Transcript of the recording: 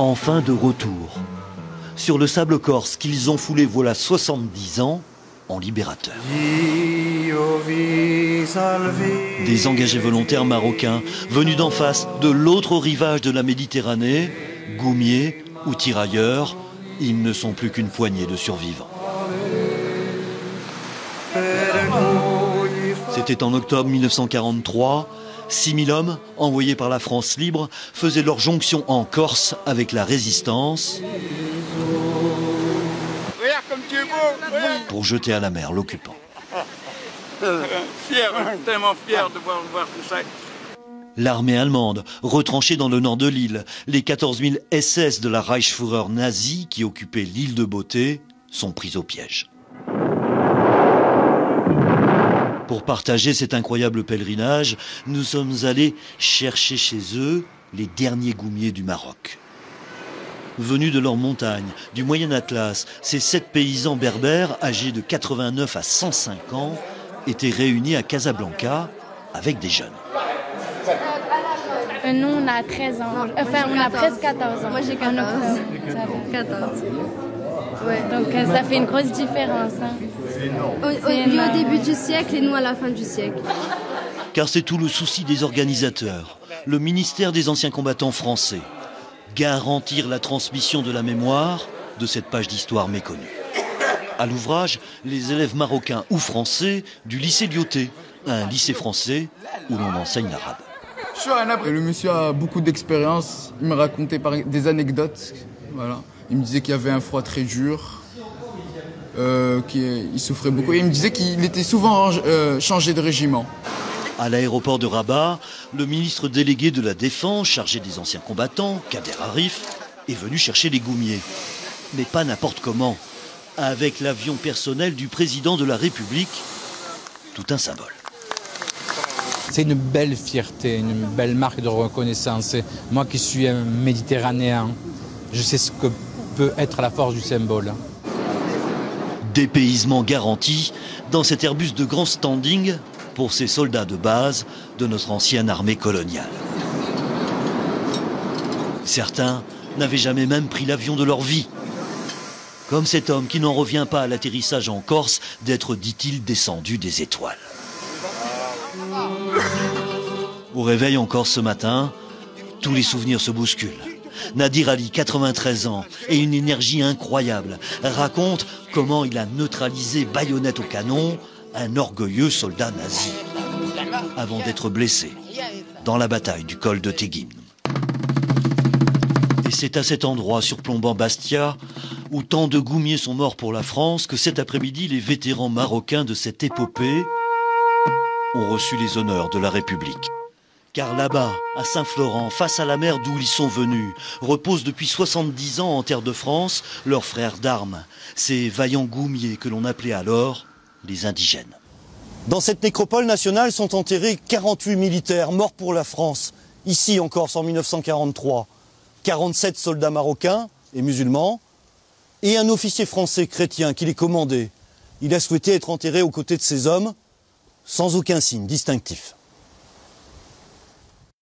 enfin de retour sur le sable corse qu'ils ont foulé voilà 70 ans en libérateurs. Des engagés volontaires marocains venus d'en face, de l'autre rivage de la Méditerranée, goumiers ou tirailleurs, ils ne sont plus qu'une poignée de survivants. C'était en octobre 1943. 6000 hommes, envoyés par la France libre, faisaient leur jonction en Corse avec la résistance pour jeter à la mer l'occupant. Fier, tellement fier de voir tout ça. L'armée allemande, retranchée dans le nord de l'île, les 14 000 SS de la Reichsführer nazie qui occupaient l'île de Beauté, sont pris au piège. Pour partager cet incroyable pèlerinage, nous sommes allés chercher chez eux les derniers goumiers du Maroc. Venus de leurs montagnes, du Moyen Atlas, ces 7 paysans berbères, âgés de 89 à 105 ans, étaient réunis à Casablanca avec des jeunes. Nous, on a 13 ans. Enfin, on a presque 14 ans. Moi, j'ai 14. 14. Ouais. Donc, ça fait une grosse différence. Hein. Lui au début du siècle et nous à la fin du siècle. Car c'est tout le souci des organisateurs, le ministère des anciens combattants français. Garantir la transmission de la mémoire de cette page d'histoire méconnue. À l'ouvrage, les élèves marocains ou français du lycée Lyoté, un lycée français où l'on enseigne l'arabe. Le monsieur a beaucoup d'expérience, il me racontait des anecdotes. Voilà. Il me disait qu'il y avait un froid très dur, qu'il souffrait beaucoup. Et il me disait qu'il était souvent changé de régiment. À l'aéroport de Rabat, le ministre délégué de la Défense, chargé des anciens combattants, Kader Arif, est venu chercher les goumiers. Mais pas n'importe comment, avec l'avion personnel du président de la République. Tout un symbole. C'est une belle fierté, une belle marque de reconnaissance. Et moi qui suis un méditerranéen, je sais ce que peut être la force du symbole. Dépaysement garanti dans cet Airbus de grand standing pour ces soldats de base de notre ancienne armée coloniale. Certains n'avaient jamais même pris l'avion de leur vie. Comme cet homme qui n'en revient pas à l'atterrissage en Corse d'être, dit-il, descendu des étoiles. Au réveil en Corse ce matin, tous les souvenirs se bousculent. Nadir Ali, 93 ans, et une énergie incroyable, raconte comment il a neutralisé baïonnette au canon un orgueilleux soldat nazi, avant d'être blessé dans la bataille du col de Teguin. Et c'est à cet endroit surplombant Bastia, où tant de goumiers sont morts pour la France, que cet après-midi, les vétérans marocains de cette épopée ont reçu les honneurs de la République. Car là-bas, à Saint-Florent, face à la mer d'où ils sont venus, reposent depuis 70 ans en terre de France leurs frères d'armes, ces vaillants goumiers que l'on appelait alors les indigènes. Dans cette nécropole nationale sont enterrés 48 militaires morts pour la France, ici en Corse en 1943. 47 soldats marocains et musulmans, et un officier français chrétien qui les commandait. Il a souhaité être enterré aux côtés de ces hommes, sans aucun signe distinctif.